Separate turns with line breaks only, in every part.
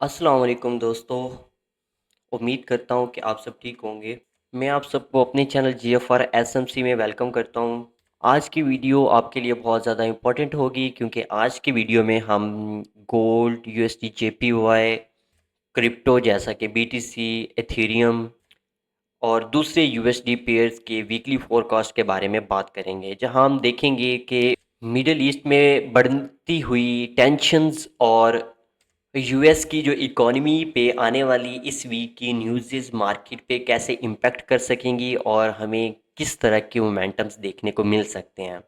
अस्सलाम वालेकुम दोस्तों। उम्मीद करता हूँ कि आप सब ठीक होंगे। मैं आप सबको अपने चैनल GFR SMC में वेलकम करता हूँ। आज की वीडियो आपके लिए बहुत ज़्यादा इम्पोर्टेंट होगी क्योंकि आज की वीडियो में हम गोल्ड, USD JPY, क्रिप्टो जैसा कि BTC, एथेरियम और दूसरे USD पेयर्स के वीकली फोरकास्ट के बारे में बात करेंगे, जहां हम देखेंगे कि मिडल ईस्ट में बढ़ती हुई टेंशन्स और यूएस की जो इकोनॉमी पे आने वाली इस वीक की न्यूज़ मार्केट पे कैसे इम्पैक्ट कर सकेंगी और हमें किस तरह के मोमेंटम्स देखने को मिल सकते हैं।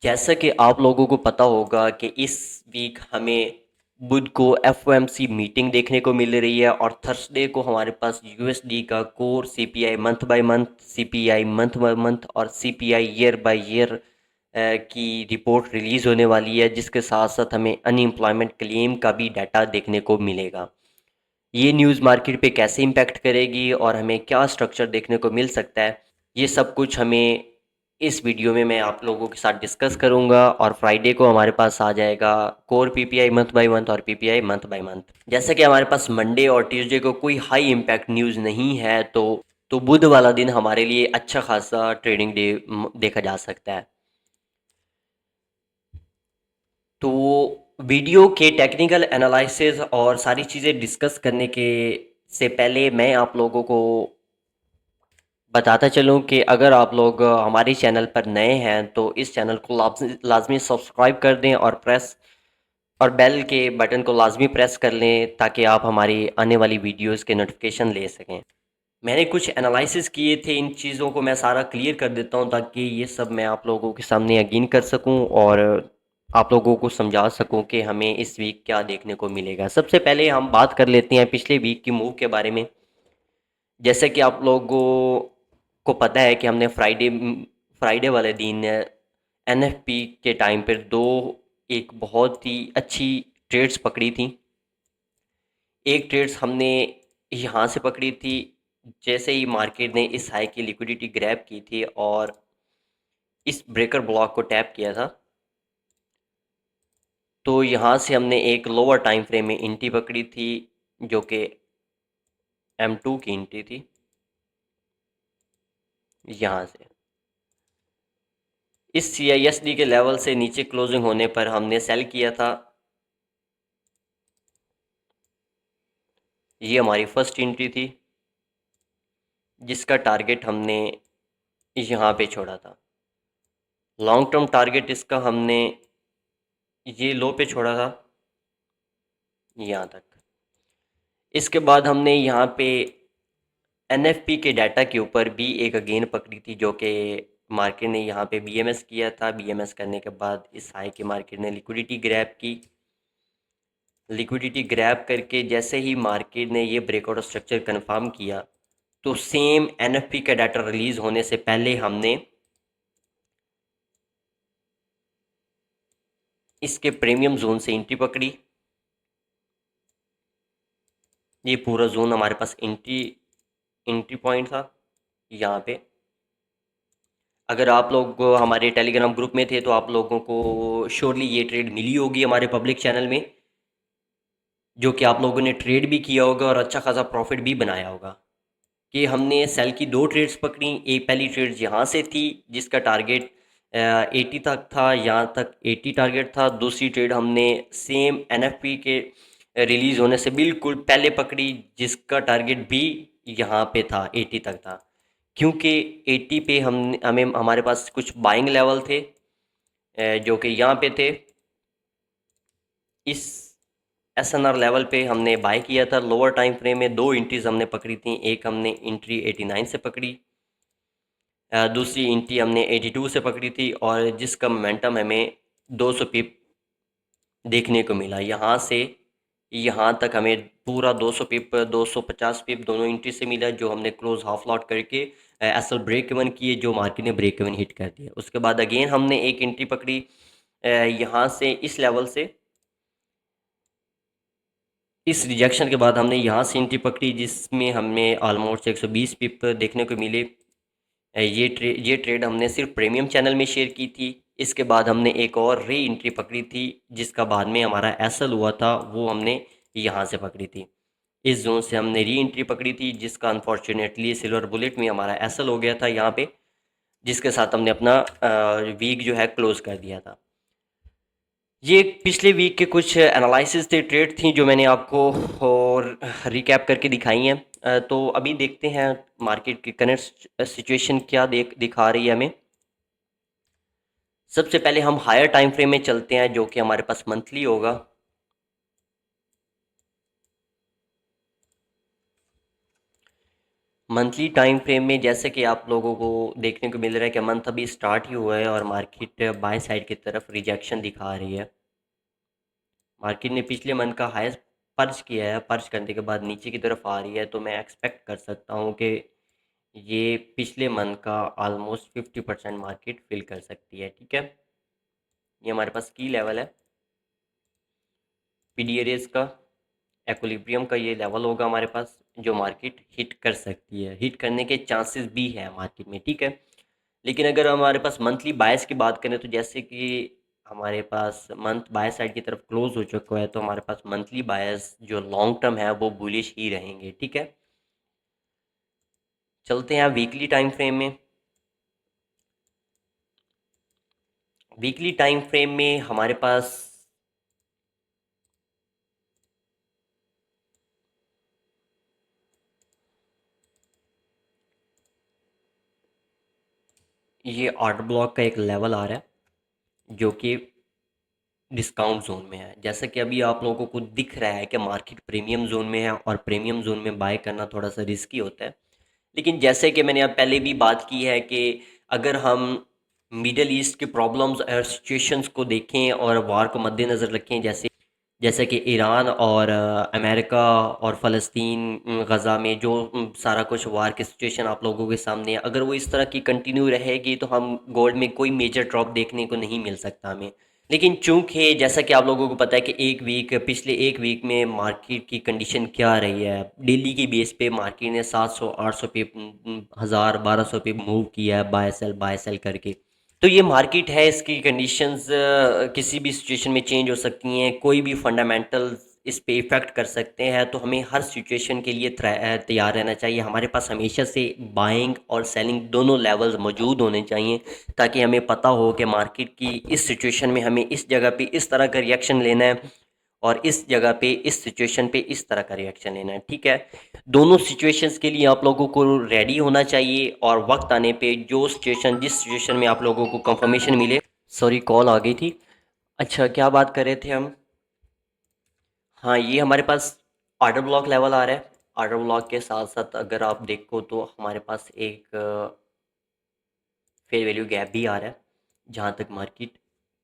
जैसा कि आप लोगों को पता होगा कि इस वीक हमें बुध को FOMC मीटिंग देखने को मिल रही है और थर्सडे को हमारे पास यूएसडी का core CPI month by month, CPI month by month और CPI ईयर बाय ईयर की रिपोर्ट रिलीज़ होने वाली है, जिसके साथ साथ हमें अनएम्प्लॉयमेंट क्लेम का भी डाटा देखने को मिलेगा। ये न्यूज़ मार्केट पे कैसे इम्पैक्ट करेगी और हमें क्या स्ट्रक्चर देखने को मिल सकता है, ये सब कुछ हमें इस वीडियो में मैं आप लोगों के साथ डिस्कस करूंगा। और फ्राइडे को हमारे पास आ जाएगा core PPI month by month और PPI मंथ बाय मंथ। जैसे कि हमारे पास मंडे और ट्यूसडे को कोई हाई इम्पैक्ट न्यूज़ नहीं है, तो बुध वाला दिन हमारे लिए अच्छा खासा ट्रेडिंग डे देखा जा सकता है। तो वीडियो के टेक्निकल एनालिसिस और सारी चीज़ें डिस्कस करने के से पहले मैं आप लोगों को बताता चलूँ कि अगर आप लोग हमारे चैनल पर नए हैं तो इस चैनल को लाजमी सब्सक्राइब कर दें और बेल के बटन को लाजमी प्रेस कर लें ताकि आप हमारी आने वाली वीडियोस के नोटिफिकेशन ले सकें। मैंने कुछ एनालिसिस किए थे, इन चीज़ों को मैं सारा क्लियर कर देता हूँ ताकि ये सब मैं आप लोगों के सामने यकीन कर सकूँ और आप लोगों को समझा सकूँ कि हमें इस वीक क्या देखने को मिलेगा। सबसे पहले हम बात कर लेते हैं पिछले वीक की मूव के बारे में। जैसे कि आप लोगों को पता है कि हमने फ्राइडे वाले दिन NFP के टाइम पर दो एक बहुत ही अच्छी ट्रेड्स पकड़ी थी। एक ट्रेड्स हमने यहाँ से पकड़ी थी जैसे ही मार्केट ने इस हाई की लिक्विडिटी ग्रैब की थी और इस ब्रेकर ब्लॉक को टैप किया था। तो यहाँ से हमने एक लोअर टाइम फ्रेम में इंटी पकड़ी थी जो कि M2 की इंट्री थी। यहाँ से इस CISD के लेवल से नीचे क्लोजिंग होने पर हमने सेल किया था। ये हमारी फर्स्ट एंट्री थी जिसका टारगेट हमने यहाँ पे छोड़ा था। लॉन्ग टर्म टारगेट इसका हमने ये लो पे छोड़ा था यहाँ तक। इसके बाद हमने यहाँ पे NFP के डाटा के ऊपर भी एक अगेन पकड़ी थी जो कि मार्केट ने यहाँ पे BMS किया था। BMS करने के बाद इस हाई के मार्केट ने लिक्विडिटी ग्रैब की। लिक्विडिटी ग्रैब करके जैसे ही मार्केट ने ये ब्रेकआउट स्ट्रक्चर कंफर्म किया तो सेम NFP का डाटा रिलीज होने से पहले हमने इसके प्रीमियम जोन से एंट्री पकड़ी। ये पूरा जोन हमारे पास एंट्री एंट्री पॉइंट था यहाँ पे। अगर आप लोग हमारे टेलीग्राम ग्रुप में थे तो आप लोगों को श्योरली ये ट्रेड मिली होगी हमारे पब्लिक चैनल में, जो कि आप लोगों ने ट्रेड भी किया होगा और अच्छा खासा प्रॉफिट भी बनाया होगा। कि हमने सेल की दो ट्रेड्स पकड़ी। एक पहली ट्रेड यहाँ से थी जिसका टारगेट 80 तक था, यहाँ तक 80 टारगेट था। दूसरी ट्रेड हमने सेम NFP के रिलीज होने से बिल्कुल पहले पकड़ी जिसका टारगेट भी यहाँ पे था, 80 तक था। क्योंकि 80 पे हमें हमारे पास कुछ बाइंग लेवल थे जो कि यहाँ पे थे। इस SNR लेवल पे हमने बाय किया था। लोअर टाइम फ्रेम में दो एंट्रीज हमने पकड़ी थी। एक हमने एंट्री 89 से पकड़ी, दूसरी एंट्री हमने 82 से पकड़ी थी और जिसका मोमेंटम हमें 200 पिप देखने को मिला। यहाँ से यहाँ तक हमें पूरा 200 पिप 250 पिप दोनों एंट्री से मिला, जो हमने क्लोज हाफ लॉट करके असल ब्रेक इवन किए, जो मार्केट ने ब्रेक इवन हिट कर दिया। उसके बाद अगेन हमने एक एंट्री पकड़ी यहाँ से इस लेवल से। इस रिजेक्शन के बाद हमने यहाँ से एंट्री पकड़ी जिसमें हमें ऑलमोस्ट 120 पिप देखने को मिले। ये ट्रेड हमने सिर्फ प्रीमियम चैनल में शेयर की थी। इसके बाद हमने एक और री एंट्री पकड़ी थी जिसका बाद में हमारा एसल हुआ था, वो हमने यहाँ से पकड़ी थी। इस जोन से हमने री एंट्री पकड़ी थी, जिसका अनफॉर्चुनेटली सिल्वर बुलेट में हमारा एसएल हो गया था यहाँ पे, जिसके साथ हमने अपना वीक जो है क्लोज कर दिया था। ये पिछले वीक के कुछ एनालिसिस थे, ट्रेड थी जो मैंने आपको और रिकैप करके दिखाई हैं। तो अभी देखते हैं मार्केट की करंट सिचुएशन क्या दिखा रही है हमें। सबसे पहले हम हायर टाइम फ्रेम में चलते हैं, जो कि हमारे पास मंथली होगा। मंथली टाइम फ्रेम में जैसे कि आप लोगों को देखने को मिल रहा है कि मंथ अभी स्टार्ट ही हुआ है और मार्केट बाय साइड की तरफ रिजेक्शन दिखा रही है। मार्केट ने पिछले मंथ का हाईएस्ट पर्च किया है, पर्च करने के बाद नीचे की तरफ आ रही है, तो मैं एक्सपेक्ट कर सकता हूँ कि ये पिछले मंथ का ऑलमोस्ट 50% मार्केट फिल कर सकती है। ठीक है, ये हमारे पास की लेवल है पी डी एरेज का, एक्विलिब्रियम का ये लेवल होगा हमारे पास, जो मार्केट हिट कर सकती है, हिट करने के चांसेस भी है मार्केट में। ठीक है, लेकिन अगर हमारे पास मंथली बायस की बात करें तो जैसे कि हमारे पास मंथ बाय साइड की तरफ क्लोज हो चुका है, तो हमारे पास मंथली बायस जो लॉन्ग टर्म है वो बुलिश ही रहेंगे। ठीक है, चलते हैं वीकली टाइम फ्रेम में। वीकली टाइम फ्रेम में हमारे पास ये ऑर्डर ब्लॉक का एक लेवल आ रहा है, जो कि डिस्काउंट जोन में है। जैसा कि अभी आप लोगों को दिख रहा है कि मार्केट प्रीमियम जोन में है और प्रीमियम जोन में बाय करना थोड़ा सा रिस्की होता है। लेकिन जैसे कि मैंने अब पहले भी बात की है कि अगर हम मिडल ईस्ट के प्रॉब्लम्स और सिचुएशंस को देखें और वार को मद्देनज़र रखें, जैसे जैसे कि ईरान और अमेरिका और फ़लस्तीन, गज़ा में जो सारा कुछ वार की सिचुएशन आप लोगों के सामने है, अगर वो इस तरह की कंटिन्यू रहेगी तो हम गोल्ड में कोई मेजर ड्रॉप देखने को नहीं मिल सकता हमें। लेकिन चूंकि जैसा कि आप लोगों को पता है कि पिछले एक वीक में मार्केट की कंडीशन क्या रही है, डेली की बेस पे मार्केट ने 700 800 पे, 1000 1200 पे मूव किया है, बाय सेल करके। तो ये मार्केट है, इसकी कंडीशंस किसी भी सिचुएशन में चेंज हो सकती हैं, कोई भी फंडामेंटल इस पे इफ़ेक्ट कर सकते हैं। तो हमें हर सिचुएशन के लिए तैयार रहना चाहिए। हमारे पास हमेशा से बाइंग और सेलिंग दोनों लेवल्स मौजूद होने चाहिए, ताकि हमें पता हो कि मार्केट की इस सिचुएशन में हमें इस जगह पे इस तरह का रिएक्शन लेना है और इस जगह पे इस सिचुएशन पे इस तरह का रिएक्शन लेना है। ठीक है, दोनों सिचुएशंस के लिए आप लोगों को रेडी होना चाहिए और वक्त आने पे जिस सिचुएशन में आप लोगों को कंफर्मेशन मिले। सॉरी, कॉल आ गई थी। अच्छा, क्या बात कर रहे थे हम? हाँ, ये हमारे पास ऑर्डर ब्लॉक लेवल आ रहा है। ऑर्डर ब्लॉक के साथ साथ अगर आप देखो तो हमारे पास एक फेयर वैल्यू गैप भी आ रहा है, जहाँ तक मार्केट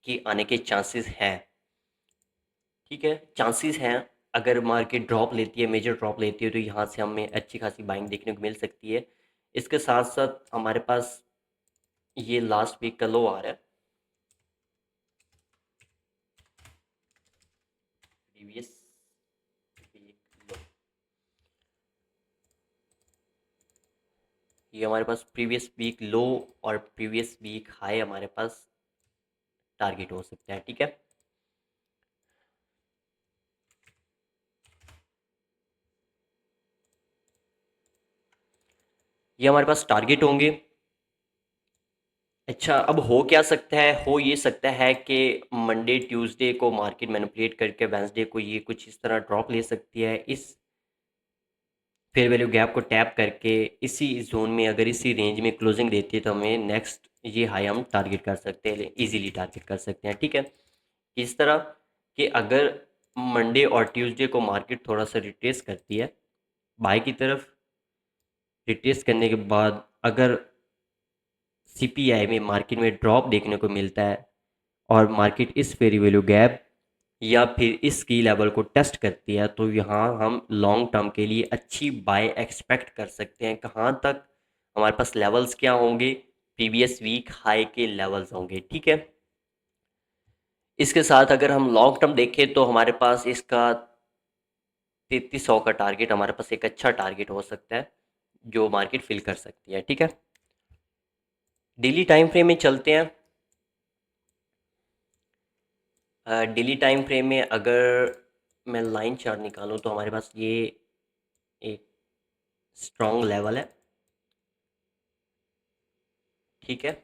के आने के चांसेस हैं। ठीक है, चांसेस हैं। अगर मार्केट ड्रॉप लेती है, मेजर ड्रॉप लेती है, तो यहाँ से हमें अच्छी खासी बाइंग देखने को मिल सकती है। इसके साथ साथ हमारे पास ये लास्ट वीक का लो आ रहा है, प्रीवियस वीक लो। ये हमारे पास प्रीवियस वीक लो और प्रीवियस वीक हाई हमारे पास टारगेट हो सकता है। ठीक है, ये हमारे पास टारगेट होंगे। अच्छा, अब हो क्या सकता है? हो ये सकता है कि मंडे ट्यूसडे को मार्केट मैनिपुलेट करके वेंसडे को ये कुछ इस तरह ड्रॉप ले सकती है। इस फेयर वैल्यू गैप को टैप करके इसी जोन में अगर इसी रेंज में क्लोजिंग देती है, तो हमें नेक्स्ट ये हाई हम टारगेट कर सकते हैं, इजीली टारगेट कर सकते हैं। ठीक है, इस तरह कि अगर मंडे और ट्यूसडे को मार्केट थोड़ा सा रिट्रेस करती है बाय की तरफ, रिट्रेस करने के बाद अगर सीपीआई में मार्केट में ड्रॉप देखने को मिलता है और मार्केट इस फेयर वैल्यू गैप या फिर इस की लेवल को टेस्ट करती है, तो यहाँ हम लॉन्ग टर्म के लिए अच्छी बाय एक्सपेक्ट कर सकते हैं। कहाँ तक? हमारे पास लेवल्स क्या होंगे? प्रीवियस वीक हाई के लेवल्स होंगे। ठीक है, इसके साथ अगर हम लॉन्ग टर्म देखें तो हमारे पास इसका 3300 का टारगेट हमारे पास एक अच्छा टारगेट हो सकता है, जो मार्केट फिल कर सकती है। ठीक है, डेली टाइम फ्रेम में चलते हैं। डेली टाइम फ्रेम में अगर मैं लाइन चार्ट निकालूं तो हमारे पास ये एक स्ट्रॉन्ग लेवल है, ठीक है।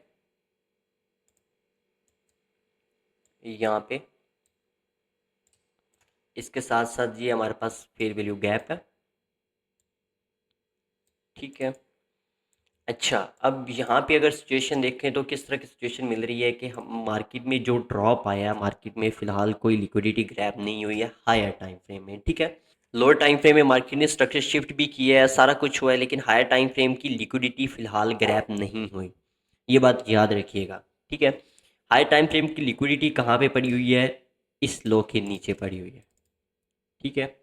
यहाँ पे इसके साथ साथ ये हमारे पास फेयर वैल्यू गैप है, ठीक है। अच्छा, अब यहाँ पे अगर सिचुएशन देखें तो किस तरह की सिचुएशन मिल रही है कि हम मार्केट में जो ड्रॉप आया है, मार्केट में फ़िलहाल कोई लिक्विडिटी ग्रैब नहीं हुई है हायर टाइम फ्रेम में, ठीक है। लोअर टाइम फ्रेम में मार्केट ने स्ट्रक्चर शिफ्ट भी किया है, सारा कुछ हुआ है, लेकिन हायर टाइम फ्रेम की लिक्विडिटी फ़िलहाल ग्रैब नहीं हुई। ये बात याद रखिएगा, ठीक है। हायर टाइम फ्रेम की लिक्विडिटी कहाँ पे पड़ी हुई है? इस लो के नीचे पड़ी हुई है, ठीक है।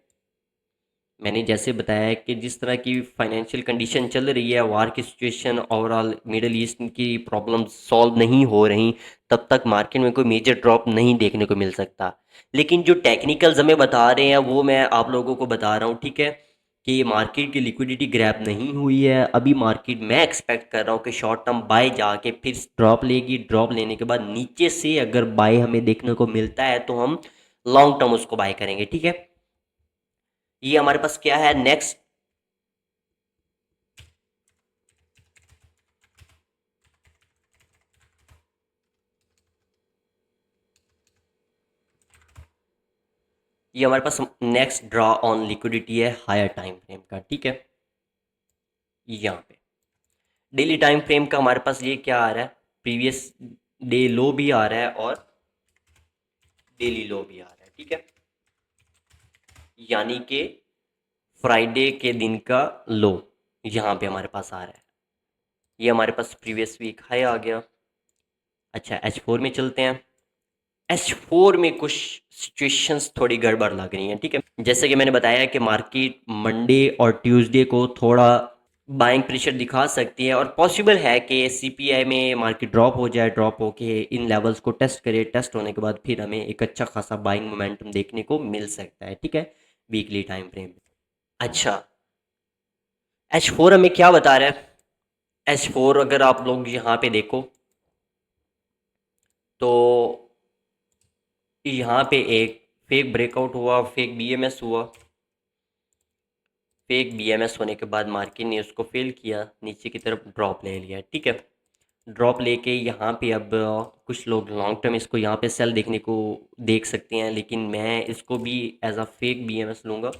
मैंने जैसे बताया है कि जिस तरह की फाइनेंशियल कंडीशन चल रही है, वार की सिचुएशन, ओवरऑल मिडल ईस्ट की प्रॉब्लम सॉल्व नहीं हो रही, तब तक मार्केट में कोई मेजर ड्रॉप नहीं देखने को मिल सकता। लेकिन जो टेक्निकल्स हमें बता रहे हैं वो मैं आप लोगों को बता रहा हूँ, ठीक है, कि मार्केट की लिक्विडिटी ग्रैब नहीं हुई है अभी। मार्केट मैं एक्सपेक्ट कर रहा हूँ कि शॉर्ट टर्म बाय जाके फिर ड्रॉप लेगी, ड्रॉप लेने के बाद नीचे से अगर बाय हमें देखने को मिलता है तो हम लॉन्ग टर्म उसको बाय करेंगे, ठीक है। ये हमारे पास क्या है नेक्स्ट? ये हमारे पास नेक्स्ट ड्रॉ ऑन लिक्विडिटी है हायर टाइम फ्रेम का, ठीक है। यहाँ पे डेली टाइम फ्रेम का हमारे पास ये क्या आ रहा है? प्रीवियस डे लो भी आ रहा है और डेली लो भी आ रहा है, ठीक है। यानी कि फ्राइडे के दिन का लो यहाँ पे हमारे पास आ रहा है। ये हमारे पास प्रीवियस वीक हाई आ गया। अच्छा, H4 में चलते हैं। H4 में कुछ सिचुएशंस थोड़ी गड़बड़ लग रही हैं, ठीक है। जैसे कि मैंने बताया कि मार्केट मंडे और ट्यूसडे को थोड़ा बाइंग प्रेशर दिखा सकती है, और पॉसिबल है कि सीपीआई में मार्केट ड्रॉप हो जाए, ड्रॉप होके इन लेवल्स को टेस्ट करे, टेस्ट होने के बाद फिर हमें एक अच्छा खासा बाइंग मोमेंटम देखने को मिल सकता है, ठीक है, वीकली टाइम फ्रेम में। अच्छा, H4 हमें क्या बता रहा है? H4 अगर आप लोग यहाँ पे देखो तो यहाँ पे एक फेक ब्रेकआउट हुआ, फेक बीएमएस हुआ। फेक बीएमएस होने के बाद मार्केट ने उसको फेल किया, नीचे की तरफ ड्रॉप ले लिया, ठीक है। ड्रॉप लेके यहाँ पे अब कुछ लोग लॉन्ग टर्म इसको यहाँ पे सेल देखने को देख सकते हैं, लेकिन मैं इसको भी एज अ फेक बीएमएस लूँगा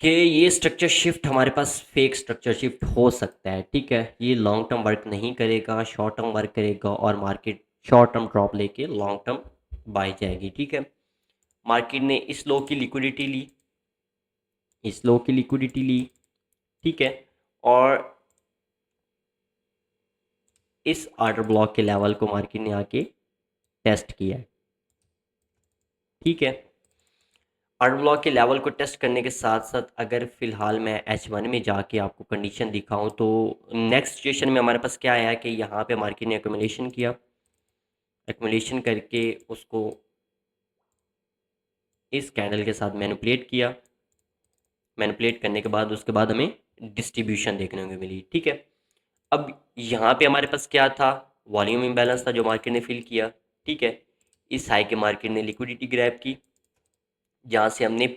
कि ये स्ट्रक्चर शिफ्ट हमारे पास फेक स्ट्रक्चर शिफ्ट हो सकता है, ठीक है। ये लॉन्ग टर्म वर्क नहीं करेगा, शॉर्ट टर्म वर्क करेगा, और मार्केट शॉर्ट टर्म ड्रॉप लेके लॉन्ग टर्म बाई जाएगी, ठीक है। मार्केट ने इस लो की लिक्विडिटी ली, इस लो की लिक्विडिटी ली, ठीक है, और इस ऑर्डर ब्लॉक के लेवल को मार्केट ने आके टेस्ट किया है, ठीक है। ऑर्डर ब्लॉक के लेवल को टेस्ट करने के साथ साथ अगर फिलहाल मैं H1 में जाके आपको कंडीशन दिखाऊं तो नेक्स्ट सिचुएशन में हमारे पास क्या आया कि यहाँ पे मार्केट ने एक्यूमुलेशन किया, एक्यूमुलेशन करके उसको इस कैंडल के साथ मैनिपुलेट किया, मैनिपुलेट करने के बाद उसके बाद हमें डिस्ट्रीब्यूशन देखने को मिली, ठीक है। अब यहाँ पे हमारे पास क्या था? वॉल्यूम इम्बैलेंस था जो मार्केट ने फिल किया, ठीक है। इस हाई के मार्केट ने लिक्विडिटी ग्रैब की, जहाँ से हमने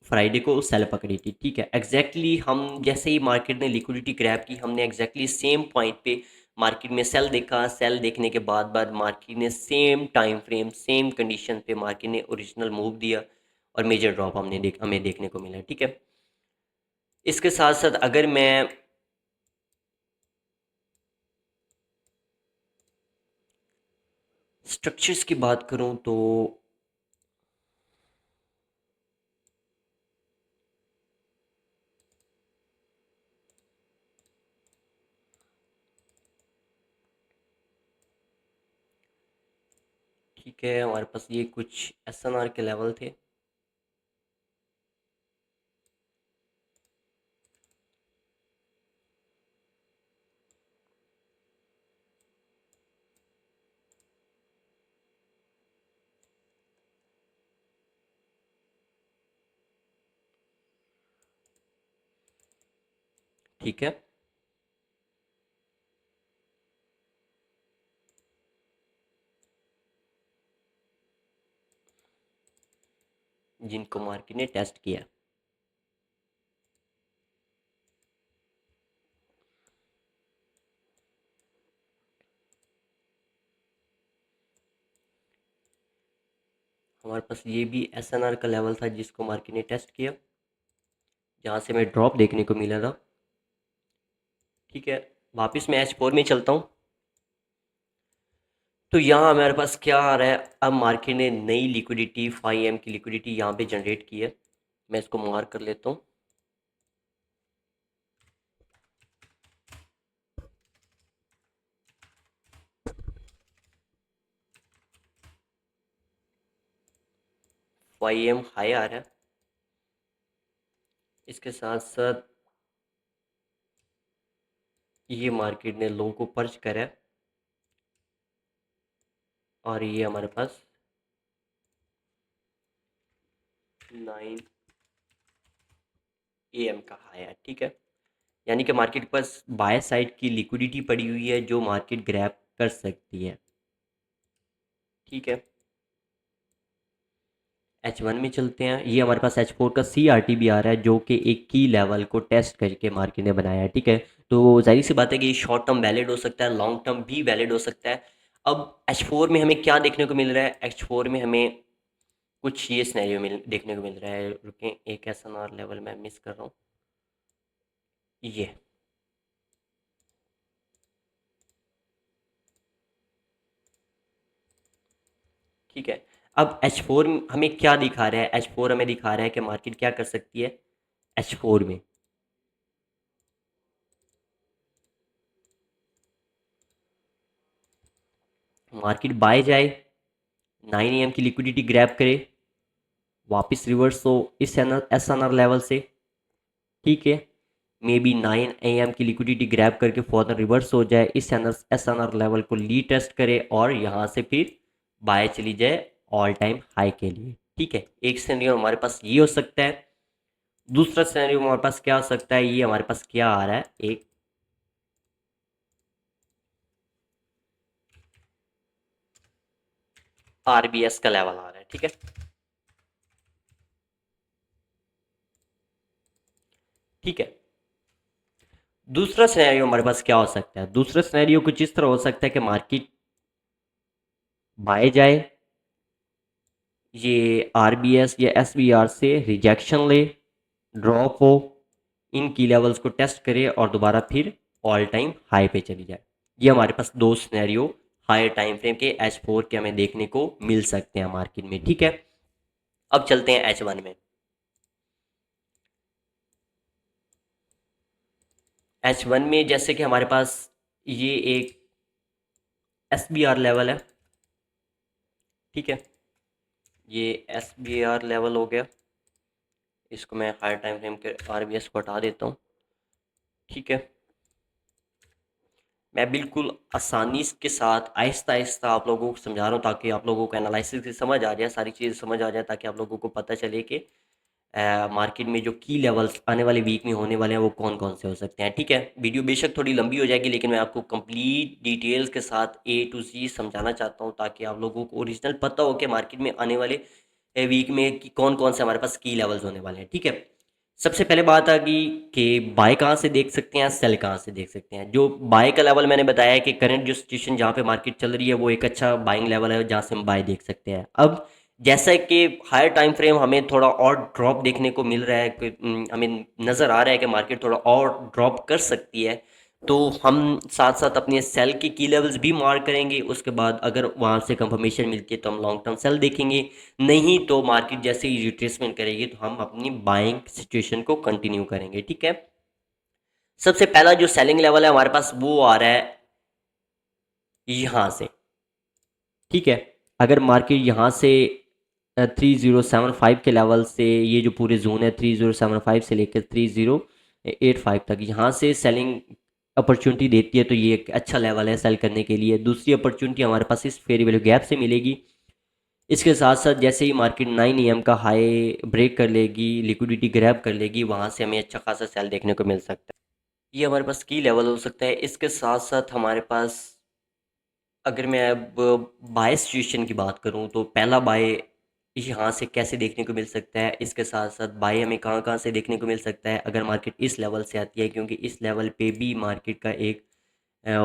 फ्राइडे को सेल पकड़ी थी, ठीक है। एग्जैक्टली हम जैसे ही मार्केट ने लिक्विडिटी ग्रैब की, हमने एग्जैक्टली सेम पॉइंट पे मार्केट में सेल देखा। सेल देखने के बाद मार्केट ने same time frame same condition पे मार्केट ने ओरिजिनल मूव दिया, और मेजर ड्रॉप हमें देखने को मिला, ठीक है। इसके साथ साथ अगर मैं स्ट्रक्चर्स की बात करूं तो ठीक है, हमारे पास ये कुछ एसएनआर के लेवल थे, ठीक है। जिनको मार्केट ने टेस्ट किया। हमारे पास ये भी SNR का लेवल था जिसको मार्केट ने टेस्ट किया, जहाँ से हमें ड्रॉप देखने को मिला था। ठीक है, वापस मैं H4 में चलता हूँ। तो यहाँ हमारे पास क्या आ रहा है, अब मार्केट ने नई लिक्विडिटी 5M की लिक्विडिटी यहाँ पे जनरेट की है। मैं इसको मार्क कर लेता हूँ। वाई एम हाई आ रहा है, इसके साथ साथ ये मार्केट ने लो को पर्च करा है, और ये हमारे पास 9 AM का हाई है। ठीक है, यानी कि मार्केट के पास बाय साइड की लिक्विडिटी पड़ी हुई है जो मार्केट ग्रैब कर सकती है। ठीक है, H1 में चलते हैं। ये हमारे पास H4 का CRT भी आ रहा है जो कि एक की लेवल को टेस्ट करके मार्केट ने बनाया है। ठीक है, तो जाहिर सी बात है कि ये शॉर्ट टर्म वैलिड हो सकता है, लॉन्ग टर्म भी वैलिड हो सकता है। अब H4 में हमें क्या देखने को मिल रहा है, H4 में हमें कुछ ये सिनेरियो देखने को मिल रहा है। रुकें, एक SNR लेवल मैं मिस कर रहा हूँ, ये। ठीक है, अब H4 हमें क्या दिखा रहा है, H4 हमें दिखा रहा है कि मार्केट क्या कर सकती है। H4 में मार्केट बाय जाए, 9 AM की लिक्विडिटी ग्रैब करे, वापस रिवर्स हो इस SNR लेवल से। ठीक है, मे बी 9 AM की लिक्विडिटी ग्रैब करके फॉरन रिवर्स हो जाए, इस SNR लेवल को ली टेस्ट करे और यहाँ से फिर बाय चली जाए ऑल टाइम हाई के लिए। ठीक है, एक सिनेरियो हमारे पास ये हो सकता है। दूसरा सिनेरियो हमारे पास क्या हो सकता है, ये हमारे पास क्या आ रहा है, एक RBS का लेवल आ रहा है। ठीक है, ठीक है, दूसरा सिनेरियो हमारे पास क्या हो सकता है, दूसरा सिनेरियो कुछ इस तरह हो सकता है कि मार्केट बाय जाए, ये RBS या SBR से रिजेक्शन ले, ड्रॉप हो, इन की लेवल्स को टेस्ट करे और दोबारा फिर ऑल टाइम हाई पे चली जाए। ये हमारे पास दो सिनेरियो हायर टाइम फ्रेम के H4 के हमें देखने को मिल सकते हैं मार्केट में। ठीक है, अब चलते हैं H1 में। H1 में जैसे कि हमारे पास ये एक SBR लेवल है। ठीक है, ये SBR लेवल हो गया, इसको मैं हायर टाइम फ्रेम के RBS को हटा देता हूँ। ठीक है, मैं बिल्कुल आसानी के साथ आहिस्ता आहिस्ता आप लोगों को समझा रहा हूँ ताकि आप लोगों को एनालिसिस से समझ आ जाए, सारी चीज़ें समझ आ जाए, ताकि आप लोगों को पता चले कि मार्केट में जो की लेवल्स आने वाले वीक में होने वाले हैं वो कौन कौन से हो सकते हैं। ठीक है, वीडियो बेशक थोड़ी लंबी हो जाएगी लेकिन मैं आपको कंप्लीट डिटेल्स के साथ A to Z समझाना चाहता हूँ ताकि आप लोगों को ओरिजिनल पता हो कि मार्केट में आने वाले वीक में कौन कौन से हमारे पास की लेवल्स होने वाले हैं। ठीक है, सबसे पहले बात आ गई कि बाय कहाँ से देख सकते हैं, सेल कहाँ से देख सकते हैं। जो बाय का लेवल मैंने बताया है कि करंट जो सिचुएशन जहाँ पे मार्केट चल रही है वो एक अच्छा बाइंग लेवल है जहाँ से हम बाय देख सकते हैं। अब जैसा कि हायर टाइम फ्रेम हमें थोड़ा और ड्रॉप देखने को मिल रहा है हमें नज़र आ रहा है कि मार्केट थोड़ा और ड्रॉप कर सकती है, तो हम साथ साथ अपने सेल की लेवल्स भी मार्क करेंगे। उसके बाद अगर वहाँ से कंफर्मेशन मिलती है तो हम लॉन्ग टर्म सेल देखेंगे, नहीं तो मार्केट जैसे ही रिट्रेसमेंट करेगी तो हम अपनी बाइंग सिचुएशन को कंटिन्यू करेंगे। ठीक है, सबसे पहला जो सेलिंग लेवल है हमारे पास वो आ रहा है यहाँ से। ठीक है, अगर मार्केट यहाँ से 3075 के लेवल से, ये जो पूरे जोन है 3075 से लेकर 3085 तक, यहाँ से सेलिंग अपॉर्चुनिटी देती है तो ये एक अच्छा लेवल है सेल करने के लिए। दूसरी अपॉर्चुनिटी हमारे पास इस फेयर वैल्यू गैप से मिलेगी। इसके साथ साथ जैसे ही मार्केट 9 AM का हाई ब्रेक कर लेगी, लिक्विडिटी ग्रैब कर लेगी, वहाँ से हमें अच्छा खासा सेल देखने को मिल सकता है। ये हमारे पास की लेवल हो सकता है। इसके साथ साथ हमारे पास, अगर मैं अब बाय सिचुएशन की बात करूं तो पहला बाय यहाँ से कैसे देखने को मिल सकता है, इसके साथ साथ बाय हमें कहाँ कहाँ से देखने को मिल सकता है अगर मार्केट इस लेवल से आती है, क्योंकि इस लेवल पे भी मार्केट का एक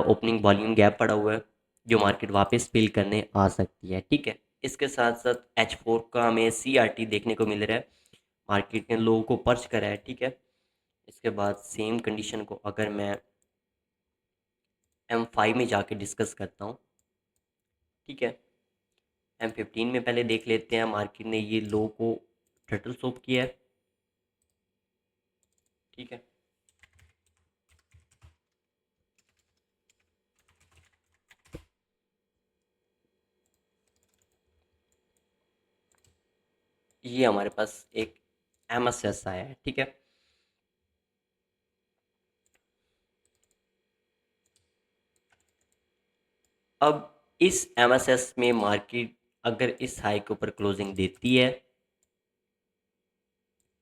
ओपनिंग वॉल्यूम गैप पड़ा हुआ है जो मार्केट वापस फिल करने आ सकती है। ठीक है, इसके साथ साथ H4 का हमें CRT देखने को मिल रहा है, मार्केट ने लोगों को पर्च करा है। ठीक है, इसके बाद सेम कंडीशन को अगर मैं M5 में जाके डिस्कस करता हूँ, ठीक है, M15 में पहले देख लेते हैं, मार्केट ने ये लो को टर्टल सोप किया है। ठीक है, ये हमारे पास एक MSS आया है। ठीक है, अब इस MSS में मार्केट अगर इस हाई के ऊपर क्लोजिंग देती है,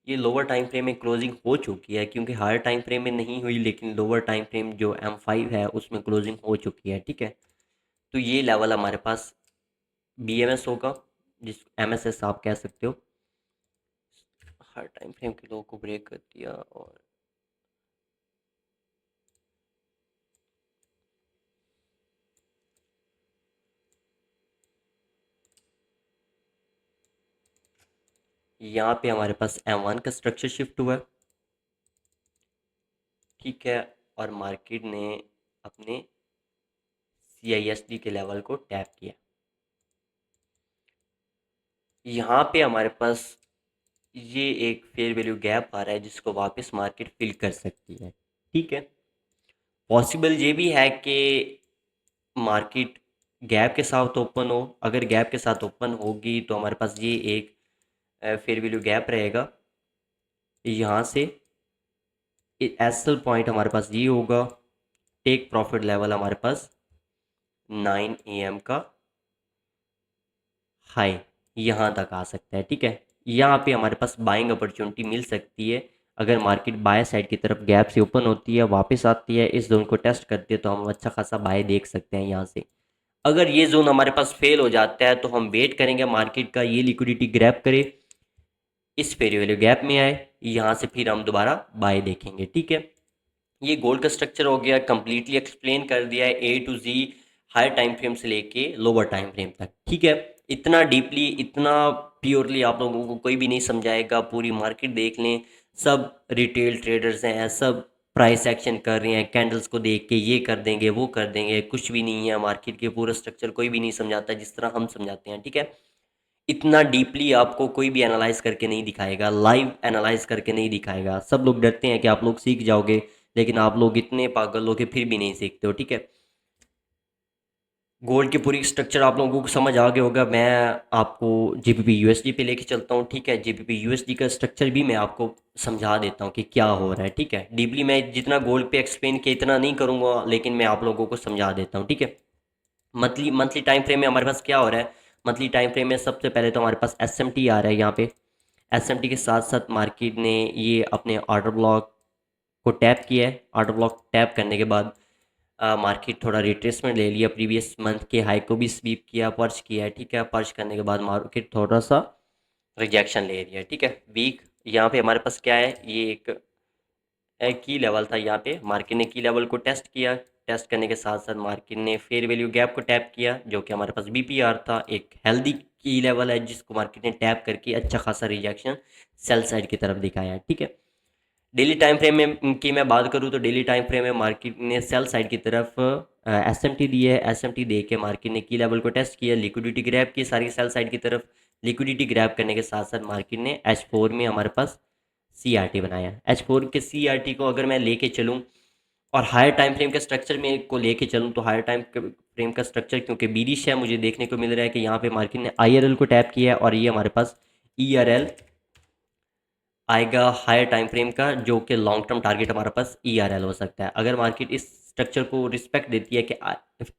ये लोअर टाइम फ्रेम में क्लोजिंग हो चुकी है, क्योंकि हायर टाइम फ्रेम में नहीं हुई लेकिन लोअर टाइम फ्रेम जो M5 है उसमें क्लोजिंग हो चुकी है। ठीक है, तो ये लेवल हमारे पास BMS होगा, जिस MSS आप कह सकते हो। हर टाइम फ्रेम के लो को ब्रेक कर दिया और यहाँ पे हमारे पास M1 का स्ट्रक्चर शिफ्ट हुआ है। ठीक है, और मार्केट ने अपने CISD के लेवल को टैप किया। यहाँ पे हमारे पास ये एक फेयर वैल्यू गैप आ रहा है जिसको वापस मार्केट फिल कर सकती है। ठीक है, पॉसिबल ये भी है कि मार्केट गैप के साथ ओपन हो, अगर गैप के साथ ओपन होगी तो हमारे पास ये एक फेयर वैल्यू गैप रहेगा। यहाँ से एसल पॉइंट हमारे पास ये होगा, टेक प्रॉफिट लेवल हमारे पास 9 AM का हाई यहाँ तक आ सकता है। ठीक है, यहाँ पे हमारे पास बाइंग अपॉर्चुनिटी मिल सकती है अगर मार्केट बाय साइड की तरफ गैप से ओपन होती है, वापस आती है, इस जोन को टेस्ट करती है, तो हम अच्छा खासा बाय देख सकते हैं यहाँ से। अगर ये जोन हमारे पास फेल हो जाता है तो हम वेट करेंगे मार्केट का ये लिक्विडिटी ग्रैब करे, इस फेयर वैल्यू गैप में आए, यहाँ से फिर हम दोबारा बाय देखेंगे। ठीक है, ये गोल्ड का स्ट्रक्चर हो गया, कंप्लीटली एक्सप्लेन कर दिया है A to Z, higher time frame से लेके लोअर टाइम फ्रेम तक। ठीक है, इतना डीपली, इतना प्योरली आप लोगों को कोई भी नहीं समझाएगा, पूरी मार्केट देख लें, सब रिटेल ट्रेडर्स हैं, सब प्राइस एक्शन कर रहे हैं, कैंडल्स को देख के ये कर देंगे वो कर देंगे, कुछ भी नहीं है, मार्केट के पूरा स्ट्रक्चर कोई भी नहीं समझाता जिस तरह हम समझाते हैं। ठीक है, इतना डीपली आपको कोई भी एनालाइज करके नहीं दिखाएगा, लाइव एनालाइज करके नहीं दिखाएगा। सब लोग डरते हैं कि आप लोग सीख जाओगे, लेकिन आप लोग इतने पागल हो के फिर भी नहीं सीखते हो। ठीक है, गोल्ड की पूरी स्ट्रक्चर आप लोगों को समझ आ गया होगा। मैं आपको GBP USD पे लेके चलता हूँ। ठीक है, GBP USD का स्ट्रक्चर भी मैं आपको समझा देता हूँ कि क्या हो रहा है। ठीक है, डीपली मैं जितना गोल्ड पे एक्सप्लेन किया इतना नहीं करूँगा, लेकिन मैं आप लोगों को समझा देता हूँ। ठीक है, मंथली मंथली टाइम फ्रेम में हमारे पास क्या हो रहा है। मंथली टाइम फ्रेम में सबसे पहले तो हमारे पास SMT आ रहा है। यहाँ पे SMT के साथ साथ मार्केट ने ये अपने ऑर्डर ब्लॉक को टैप किया है। ऑर्डर ब्लॉक टैप करने के बाद मार्केट थोड़ा रिट्रेसमेंट ले लिया, प्रीवियस मंथ के हाई को भी स्वीप किया, पर्च किया है। ठीक है, पर्च करने के बाद मार्केट थोड़ा सा रिजेक्शन ले रही है। ठीक है, वीक यहाँ पे हमारे पास क्या है, ये एक की लेवल था। यहाँ पे मार्केट ने की लेवल को टेस्ट किया, टेस्ट करने के साथ साथ मार्केट ने फेयर वैल्यू गैप को टैप किया, जो कि हमारे पास BPR था, एक हेल्दी की लेवल है जिसको मार्केट ने टैप करके अच्छा खासा रिजेक्शन सेल साइड की तरफ दिखाया है। ठीक है, डेली टाइम फ्रेम में की मैं बात करूँ तो डेली टाइम फ्रेम में मार्केट ने सेल साइड की तरफ SMT दी है। SMT दे के मार्केट ने की लेवल को टेस्ट किया, लिक्विडिटी ग्रैब की सारी सेल साइड की तरफ। लिक्विडिटी ग्रैब करने के साथ साथ मार्केट ने H4 में हमारे पास CRT बनाया। H4 के CRT को अगर मैं लेके चलूँ और हायर टाइम फ्रेम के स्ट्रक्चर में को लेके चलूँ, तो हायर टाइम फ्रेम का स्ट्रक्चर क्योंकि बीरिश है, मुझे देखने को मिल रहा है कि यहाँ पे मार्केट ने IRL को टैप किया है और ये हमारे पास ERL आएगा हायर टाइम फ्रेम का, जो कि लॉन्ग टर्म टारगेट हमारे पास ERL हो सकता है। अगर मार्केट इस स्ट्रक्चर को रिस्पेक्ट देती है कि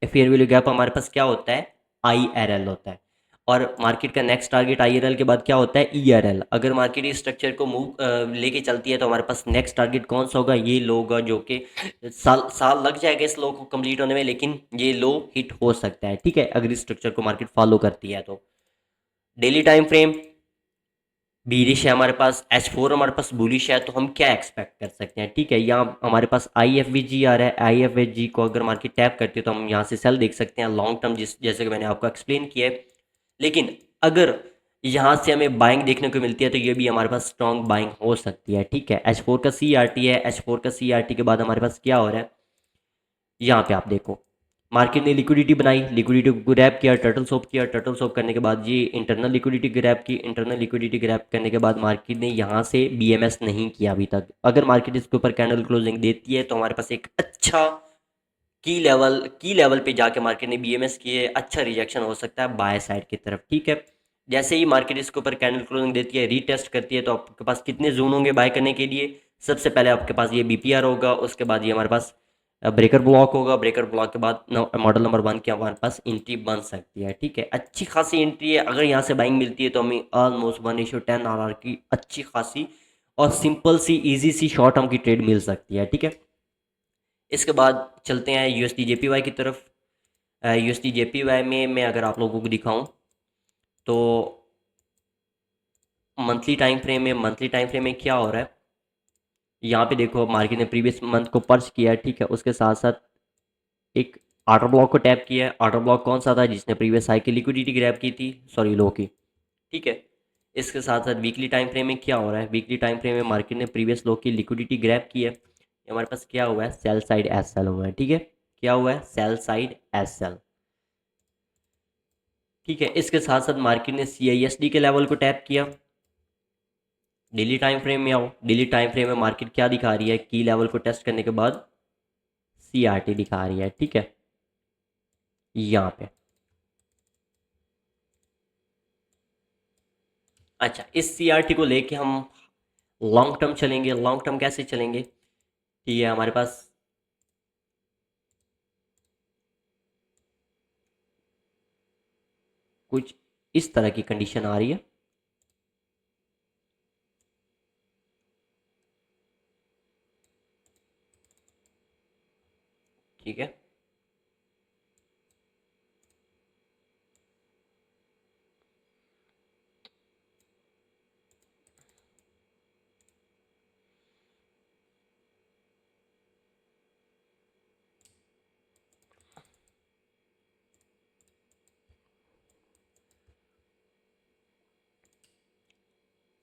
फेयर वैल्यू गैप हमारे पास क्या होता है, IRL होता है, और मार्केट का नेक्स्ट टारगेट IRL के बाद क्या होता है, ERL। अगर मार्केट इस स्ट्रक्चर को मूव लेके चलती है तो हमारे पास नेक्स्ट टारगेट कौन सा होगा, ये लो होगा, जो कि साल साल लग जाएगा इस लो को कंप्लीट होने में, लेकिन ये लो हिट हो सकता है। ठीक है, अगर इस स्ट्रक्चर को मार्केट फॉलो करती है तो डेली टाइम फ्रेम बीरिश है हमारे पास, H4 हमारे पास बुलिश है, तो हम क्या एक्सपेक्ट कर सकते हैं? ठीक है, यहाँ हमारे पास IFVG आ रहा है, IFVG को अगर मार्केट टैप करती है तो हम यहाँ से सेल देख सकते हैं लॉन्ग टर्म, जिस जैसे कि मैंने आपको एक्सप्लेन किया है। लेकिन अगर यहाँ से हमें बाइंग देखने को मिलती है तो ये भी हमारे पास स्ट्रॉन्ग बाइंग हो सकती है। ठीक है, H4 का CRT है, H4 का CRT के बाद हमारे पास क्या हो रहा है, यहाँ पे आप देखो, मार्केट ने लिक्विडिटी बनाई, लिक्विडिटी को ग्रैब किया, टर्टल सोप किया, टर्टल सोप करने के बाद ये इंटरनल लिक्विडिटी ग्रैब की, इंटरनल लिक्विडिटी ग्रैब करने के बाद मार्केट ने यहाँ से BMS नहीं किया अभी तक। अगर मार्केट इसके ऊपर कैंडल क्लोजिंग देती है तो हमारे पास एक अच्छा की लेवल पे जाके मार्केट ने BMS किए, अच्छा रिजेक्शन हो सकता है बाय साइड की तरफ। ठीक है, जैसे ही मार्केट इसके ऊपर कैंडल क्लोजिंग देती है, रीटेस्ट करती है, तो आपके पास कितने जोन होंगे बाय करने के लिए? सबसे पहले आपके पास ये BPR होगा, उसके बाद ये हमारे पास ब्रेकर ब्लॉक होगा, ब्रेकर ब्लॉक के बाद मॉडल नंबर 1 की हमारे पास एंट्री बन सकती है। ठीक है, अच्छी खासी एंट्री है, अगर यहाँ से बाइंग मिलती है तो हमें ऑलमोस्ट 1:10 RR की अच्छी खासी और सिंपल सी इजी सी शॉर्ट टर्म की ट्रेड मिल सकती है। ठीक है, इसके बाद चलते हैं USD JPY की तरफ। USD JPY में मैं अगर आप लोगों को दिखाऊं तो मंथली टाइम फ्रेम में क्या हो रहा है, यहाँ पे देखो मार्केट ने प्रीवियस मंथ को पर्च किया है। ठीक है, उसके साथ साथ एक ऑर्डर ब्लॉक को टैप किया है। ऑर्डर ब्लॉक कौन सा था? जिसने प्रीवियस हाई की लिक्विडिटी ग्रैब की थी, सॉरी लो की। ठीक है, इसके साथ साथ वीकली टाइम फ्रेम में क्या हो रहा है, वीकली टाइम फ्रेम में मार्केट ने प्रीवियस लो की लिक्विडिटी ग्रैब की है। ये हमारे पास क्या हुआ है, सेल साइड एस सेल हुआ है। ठीक है, क्या हुआ है, सेल साइड एस सेल। ठीक है, इसके साथ साथ मार्केट ने CISD के लेवल को टैप किया। डेली टाइम फ्रेम में आओ, डेली टाइम फ्रेम में मार्केट क्या दिखा रही है, की लेवल को टेस्ट करने के बाद CRT दिखा रही है। ठीक है, यहाँ पे अच्छा, इस CRT को लेके हम लॉन्ग टर्म चलेंगे। लॉन्ग टर्म कैसे चलेंगे? ठीक है, हमारे पास कुछ इस तरह की कंडीशन आ रही है। ठीक है,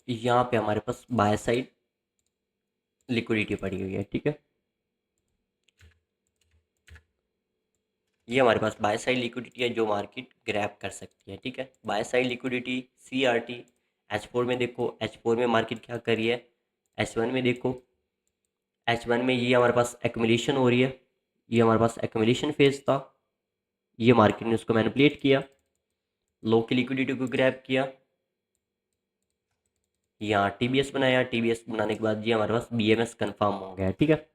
यहाँ पे हमारे पास बाय साइड लिक्विडिटी पड़ी हुई है। ठीक है, ये हमारे पास बाय साइड लिक्विडिटी है जो मार्केट ग्रैब कर सकती है। ठीक है, by side liquidity CRT। H4 में देखो, H4 में मार्केट क्या कर रही है, H1 में देखो, H1 में ये हमारे पास एक्युमुलेशन हो रही है, ये हमारे पास एक्युमुलेशन फेज था, ये मार्केट ने उसको मैनिपुलेट किया, लो की लिक्विडिटी को ग्रैब किया, यहाँ TBS बनाया, TBS बनाने के बाद ये हमारे पास BMS कंफर्म हो गया। ठीक है,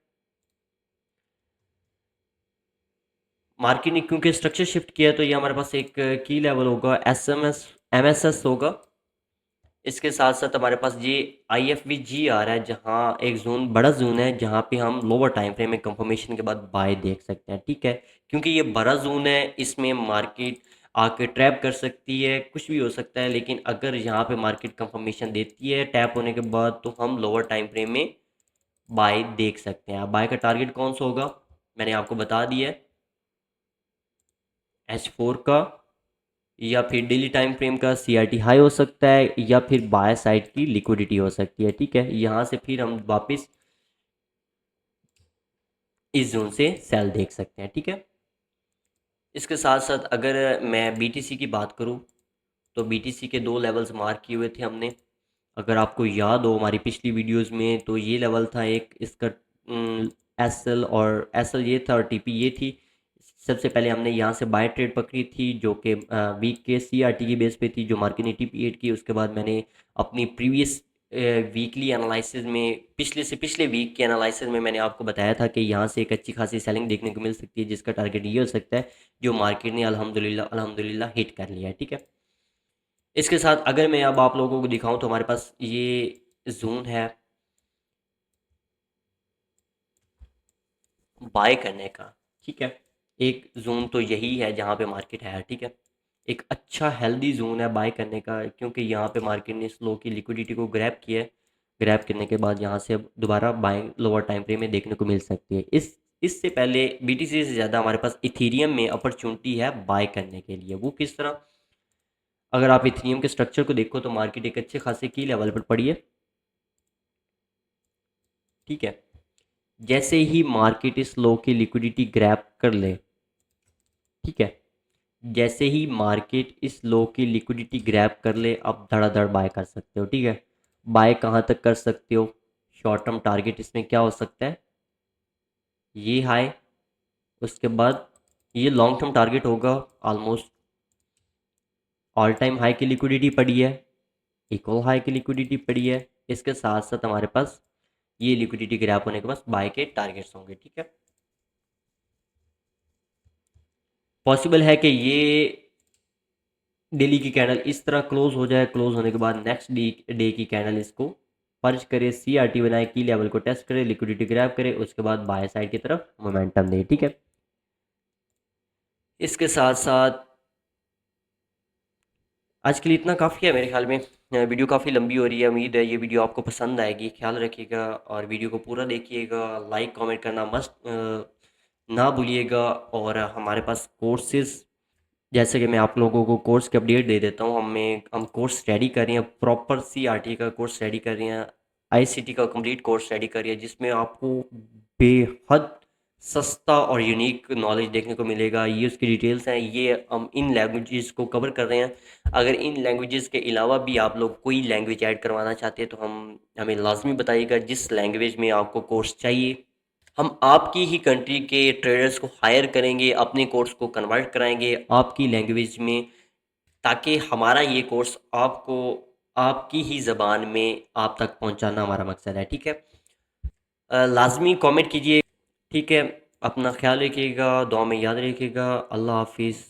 मार्केट ने क्योंकि स्ट्रक्चर शिफ्ट किया तो ये हमारे पास एक की लेवल होगा, MSS होगा। इसके साथ साथ हमारे पास ये IFVG आ रहा है, जहाँ एक जोन, बड़ा जोन है, जहाँ पे हम लोअर टाइम फ्रेम में कंफर्मेशन के बाद बाय देख सकते हैं। ठीक है, क्योंकि ये बड़ा जोन है, इसमें मार्केट आके ट्रैप कर सकती है, कुछ भी हो सकता है। लेकिन अगर यहाँ पे मार्केट कंफर्मेशन देती है टैप होने के बाद, तो हम लोअर टाइम फ्रेम में बाय देख सकते हैं। बाय का टारगेट कौन सा होगा, मैंने आपको बता दिया है, H4 का, या फिर डेली टाइम फ्रेम का CRT हाई हो सकता है, या फिर बाय साइड की लिक्विडिटी हो सकती है। ठीक है, यहाँ से फिर हम वापस इस जोन से सेल देख सकते हैं। ठीक है, इसके साथ साथ अगर मैं BTC की बात करूँ तो BTC के दो लेवल्स मार्क किए हुए थे हमने। अगर आपको याद हो हमारी पिछली वीडियोस में, तो ये लेवल था एक इसका, SL, और SL ये था और TP ये थी। सबसे पहले हमने यहाँ से बाय ट्रेड पकड़ी थी जो कि वीक के CRT की बेस पे थी, जो मार्केट ने TP8 की। उसके बाद मैंने अपनी प्रीवियस वीकली एनालिसिस में, पिछले से पिछले वीक के एनालिसिस में मैंने आपको बताया था कि यहाँ से एक अच्छी खासी सेलिंग देखने को मिल सकती है, जिसका टारगेट ये हो सकता है जो मार्केट ने अल्हम्दुलिल्लाह अल्हम्दुलिल्लाह हिट कर लिया है। ठीक है, इसके साथ अगर मैं अब आप लोगों को दिखाऊं तो हमारे पास ये जोन है बाय करने का। ठीक है, एक जोन तो यही है जहाँ पे मार्केट है। ठीक है, एक अच्छा हेल्दी जोन है बाय करने का, क्योंकि यहाँ पे मार्केट ने स्लो की लिक्विडिटी को ग्रैब किया है। ग्रैब करने के बाद यहाँ से अब दोबारा बाइंग लोअर टाइम फ्रेम में देखने को मिल सकती है। इस इससे पहले बीटीसी से ज़्यादा हमारे पास इथीरियम में अपॉर्चुनिटी है बाय करने के लिए। वो किस तरह? अगर आप इथीरियम के स्ट्रक्चर को देखो तो मार्केट एक अच्छे खासे की लेवल पर पड़ी है, ठीक है। जैसे ही मार्केट इस लो की लिक्विडिटी ग्रैब कर ले, ठीक है, जैसे ही मार्केट इस लो की लिक्विडिटी ग्रैब कर ले, आप धड़ाधड़ बाय कर सकते हो, ठीक है। बाय कहाँ तक कर सकते हो? शॉर्ट टर्म टारगेट इसमें क्या हो सकता है? ये हाई, उसके बाद ये लॉन्ग टर्म टारगेट होगा। ऑलमोस्ट ऑल टाइम हाई की लिक्विडिटी पड़ी है, इक्वल हाई की लिक्विडिटी पड़ी है। इसके साथ साथ हमारे पास ये लिक्विडिटी ग्रैब होने के बाद बाय के टारगेट्स होंगे, ठीक है। पॉसिबल है कि ये डेली की कैंडल इस तरह क्लोज हो जाए, क्लोज होने के बाद नेक्स्ट डे की कैंडल इसको पर्च करे, सीआरटी बनाए, की लेवल को टेस्ट करे, लिक्विडिटी ग्रैब करे, उसके बाद बाय साइड की तरफ मोमेंटम दे, ठीक है। इसके साथ साथ आज के लिए इतना काफ़ी है मेरे ख्याल में। वीडियो काफ़ी लंबी हो रही है, उम्मीद है ये वीडियो आपको पसंद आएगी। ख्याल रखिएगा और वीडियो को पूरा देखिएगा, लाइक कमेंट करना मस्ट ना भूलिएगा। और हमारे पास कोर्सेज, जैसे कि मैं आप लोगों को कोर्स की अपडेट दे देता हूँ। हम कोर्स रेडी कर रहे हैं, प्रॉपर सीआरटी का कोर्स रेडी कर रहे हैं, आईसीटी का कंप्लीट कोर्स रेडी कर रहे हैं, जिसमें आपको बेहद सस्ता और यूनिक नॉलेज देखने को मिलेगा। ये उसकी डिटेल्स हैं, ये हम इन लैंग्वेजेस को कवर कर रहे हैं। अगर इन लैंग्वेजेस के अलावा भी आप लोग कोई लैंग्वेज ऐड करवाना चाहते हैं तो हमें लाजमी बताइएगा जिस लैंग्वेज में आपको कोर्स चाहिए। हम आपकी ही कंट्री के ट्रेडर्स को हायर करेंगे, अपने कोर्स को कन्वर्ट कराएंगे आपकी लैंग्वेज में, ताकि हमारा ये कोर्स आपको आपकी ही ज़बान में आप तक पहुंचाना हमारा मकसद है, ठीक है। लाजमी कमेंट कीजिए, ठीक है। अपना ख्याल रखिएगा, दुआ में याद रखिएगा। अल्लाह हाफिज़।